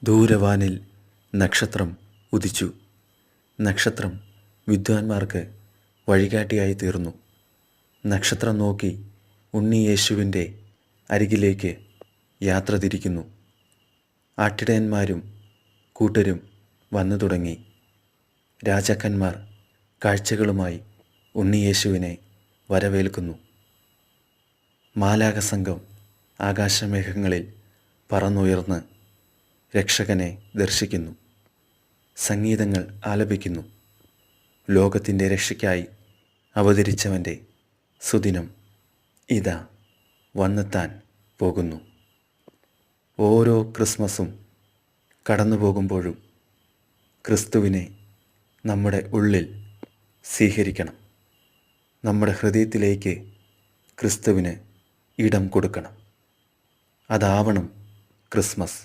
ദൂരവാനിൽ നക്ഷത്രം ഉദിച്ചു. നക്ഷത്രം വിദ്വാൻമാർക്ക് വഴികാട്ടിയായി തീർന്നു. നക്ഷത്രം നോക്കി ഉണ്ണി യേശുവിൻ്റെ അരികിലേക്ക് യാത്ര തിരിക്കുന്നു. ആട്ടിടയന്മാരും കൂട്ടരും വന്നു തുടങ്ങി. രാജാക്കന്മാർ കാഴ്ചകളുമായി ഉണ്ണിയേശുവിനെ വരവേൽക്കുന്നു. മാലാഖസംഘം ആകാശമേഘങ്ങളിൽ പറന്നുയർന്ന് രക്ഷകനെ ദർശിക്കുന്നു. സംഗീതങ്ങൾ ആലപിക്കുന്നു. ലോകത്തിൻ്റെ രക്ഷയ്ക്കായി അവതരിച്ചവൻ്റെ സുദിനം ഇതാ വന്നെത്താൻ പോകുന്നു. ഓരോ ക്രിസ്മസും കടന്നു പോകുമ്പോഴും ക്രിസ്തുവിനെ നമ്മുടെ ഉള്ളിൽ സ്വീകരിക്കണം. നമ്മുടെ ഹൃദയത്തിലേക്ക് ക്രിസ്തുവിന് ഇടം കൊടുക്കണം. അതാവണം ക്രിസ്മസ്.